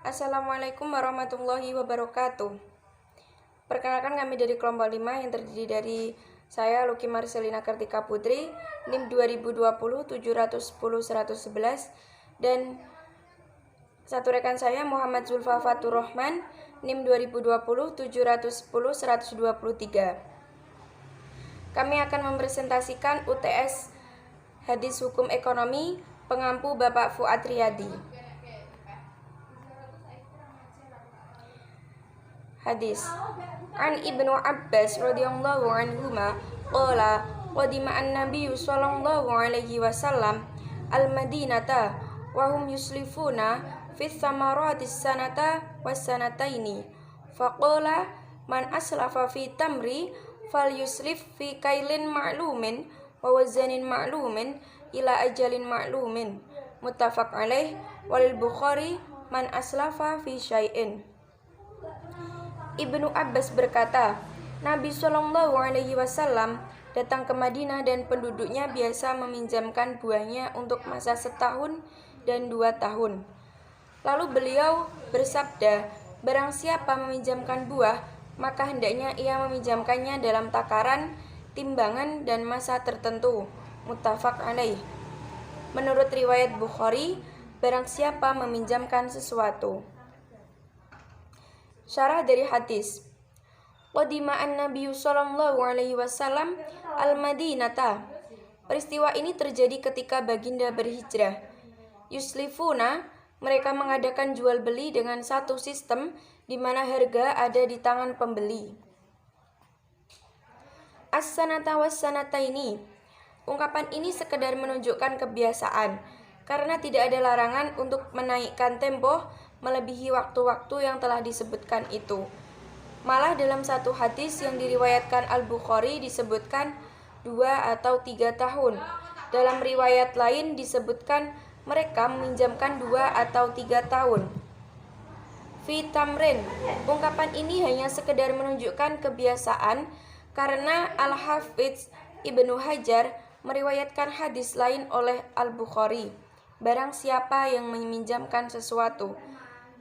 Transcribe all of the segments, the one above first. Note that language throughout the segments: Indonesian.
Assalamualaikum warahmatullahi wabarakatuh. Perkenalkan, kami dari kelompok 5 yang terdiri dari saya Luki Marcelina Kartika Putri, NIM 2020 710 111, dan satu rekan saya Muhammad Zulfa Fatur Rahman, NIM 2020 710 123. Kami akan mempresentasikan UTS Hadis Hukum Ekonomi pengampu Bapak Fuad Riyadi. Hadis An Ibnu Abbas radhiyallahu anhuma qala qadima an-nabiy sallallahu alaihi wasallam al-Madinata wa hum yuslifuna fi thamaratis sanata was sanataini faqala man aslafa fi tamri falyuslif fi kailin ma'lumin wa wazanin ma'lumin ila ajalin ma'lumin muttafaq alaih walil Bukhari man aslafa fi syai'in. Ibnu Abbas berkata, Nabi Shallallahu Alaihi Wasallam datang ke Madinah dan penduduknya biasa meminjamkan buahnya untuk masa setahun dan 2 tahun. Lalu beliau bersabda, barang siapa meminjamkan buah, maka hendaknya ia meminjamkannya dalam takaran, timbangan, dan masa tertentu. Muttafaq alaih. Menurut riwayat Bukhari, barang siapa meminjamkan sesuatu. Syarah dari hadis. Qadima an-Nabiy sallallahu alaihi wasallam al-Madinata. Peristiwa ini terjadi ketika baginda berhijrah. Yuslifuna, mereka mengadakan jual beli dengan satu sistem di mana harga ada di tangan pembeli. As-sanata was-sanataini. Ungkapan ini sekedar menunjukkan kebiasaan karena tidak ada larangan untuk menaikkan tempo melebihi waktu-waktu yang telah disebutkan itu. Malah dalam satu hadis yang diriwayatkan Al-Bukhari disebutkan 2 atau 3 tahun. Dalam riwayat lain disebutkan mereka meminjamkan 2 atau 3 tahun. Fi tamrin, ungkapan ini hanya sekedar menunjukkan kebiasaan karena Al-Hafidz Ibnu Hajar meriwayatkan hadis lain oleh Al-Bukhari. Barang siapa yang meminjamkan sesuatu.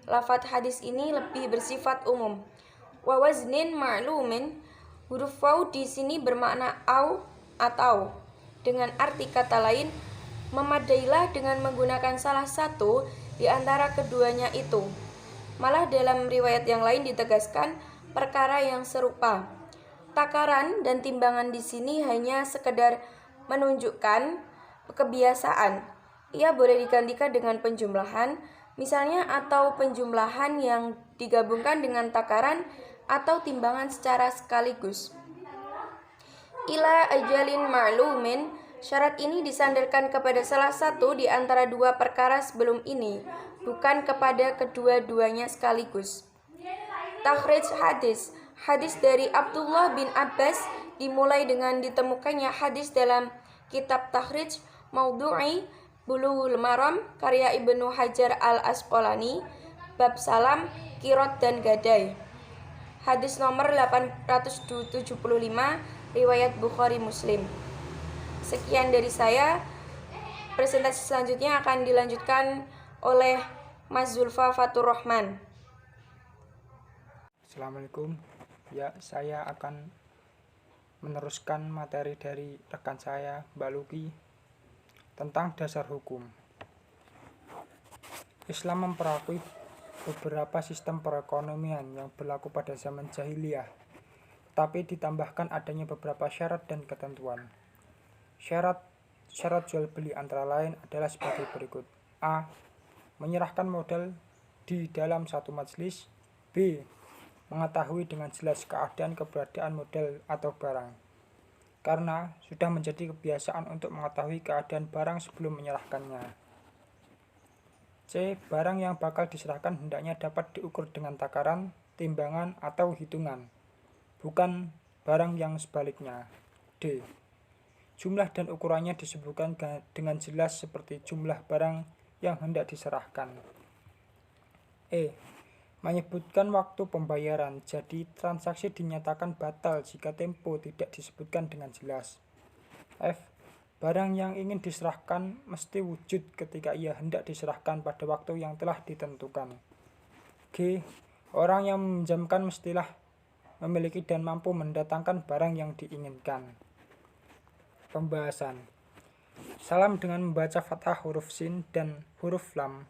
Lafadz hadis ini lebih bersifat umum. Wa waznin ma'lumin, huruf waw di sini bermakna au atau. Dengan arti kata lain, memadailah dengan menggunakan salah satu di antara keduanya itu. Malah dalam riwayat yang lain ditegaskan perkara yang serupa. Takaran dan timbangan di sini hanya sekedar menunjukkan kebiasaan. Ia boleh digantikan dengan penjumlahan, misalnya, atau penjumlahan yang digabungkan dengan takaran atau timbangan secara sekaligus. Ila ajalin ma'lumin, syarat ini disandarkan kepada salah satu di antara 2 perkara sebelum ini, bukan kepada kedua-duanya sekaligus. Takhrij hadis. Hadis dari Abdullah bin Abbas dimulai dengan ditemukannya hadis dalam kitab Takhrij Maudhu'i Bulughul Maram karya Ibnu Hajar Al-Asqalani, bab salam, qirot, dan gadai. Hadis nomor 875, riwayat Bukhari Muslim. Sekian dari saya. Presentasi selanjutnya akan dilanjutkan oleh Mas Zulfa Fatur Rahman. Assalamualaikum. Ya, saya akan meneruskan materi dari rekan saya, Mbak Luki, tentang dasar hukum. Islam memperakui beberapa sistem perekonomian yang berlaku pada zaman jahiliyah, tapi ditambahkan adanya beberapa syarat dan ketentuan. Syarat jual beli antara lain adalah sebagai berikut. A. Menyerahkan modal di dalam satu majelis. B. Mengetahui dengan jelas keberadaan modal atau barang, karena sudah menjadi kebiasaan untuk mengetahui keadaan barang sebelum menyerahkannya. C. Barang yang bakal diserahkan hendaknya dapat diukur dengan takaran, timbangan, atau hitungan, bukan barang yang sebaliknya. D. Jumlah dan ukurannya disebutkan dengan jelas seperti jumlah barang yang hendak diserahkan. E. Menyebutkan waktu pembayaran, jadi transaksi dinyatakan batal jika tempo tidak disebutkan dengan jelas. F. Barang yang ingin diserahkan mesti wujud ketika ia hendak diserahkan pada waktu yang telah ditentukan. G. Orang yang meminjamkan mestilah memiliki dan mampu mendatangkan barang yang diinginkan. Pembahasan. Salam dengan membaca fathah huruf sin dan huruf lam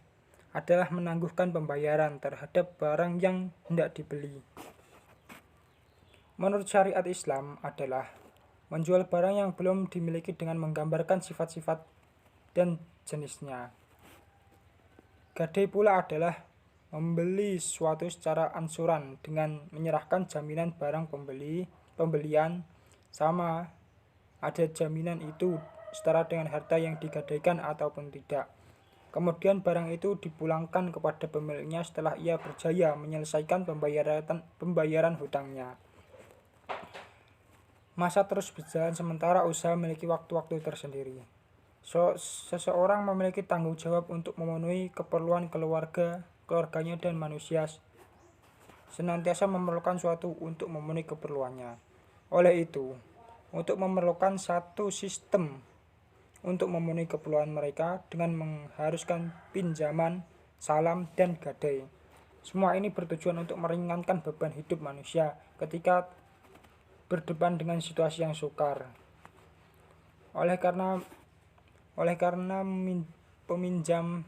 adalah menangguhkan pembayaran terhadap barang yang hendak dibeli. Menurut syariat Islam adalah menjual barang yang belum dimiliki dengan menggambarkan sifat-sifat dan jenisnya. Gadai pula adalah membeli sesuatu secara ansuran dengan menyerahkan jaminan barang pembelian sama ada jaminan itu setara dengan harta yang digadaikan ataupun tidak. Kemudian barang itu dipulangkan kepada pemiliknya setelah ia berjaya menyelesaikan pembayaran hutangnya. Masa terus berjalan sementara usaha memiliki waktu-waktu tersendiri. Seseorang memiliki tanggung jawab untuk memenuhi keperluan keluarganya dan manusia senantiasa memerlukan suatu untuk memenuhi keperluannya. Oleh itu, untuk memerlukan satu sistem untuk memenuhi keperluan mereka dengan mengharuskan pinjaman, salam, dan gadai. Semua ini bertujuan untuk meringankan beban hidup manusia ketika berdepan dengan situasi yang sukar. Oleh karena peminjam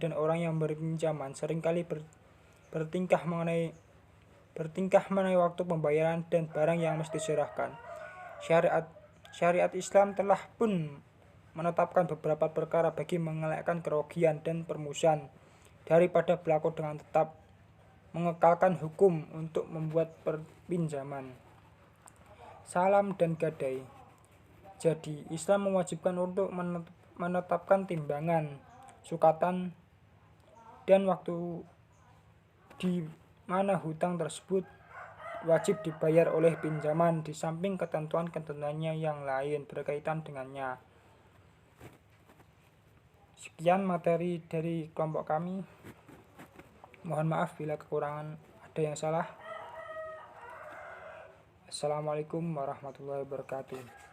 dan orang yang memberi pinjaman seringkali bertingkah mengenai waktu pembayaran dan barang yang mesti diserahkan. Syariat Islam telah pun menetapkan beberapa perkara bagi mengelakkan kerugian dan permusuhan daripada berlaku dengan tetap mengekalkan hukum untuk membuat pinjaman, salam, dan gadai. Jadi, Islam mewajibkan untuk menetapkan timbangan, sukatan, dan waktu di mana hutang tersebut wajib dibayar oleh pinjaman di samping ketentuan-ketentuannya yang lain berkaitan dengannya. Sekian materi dari kelompok kami. Mohon maaf bila kekurangan ada yang salah. Assalamualaikum warahmatullahi wabarakatuh.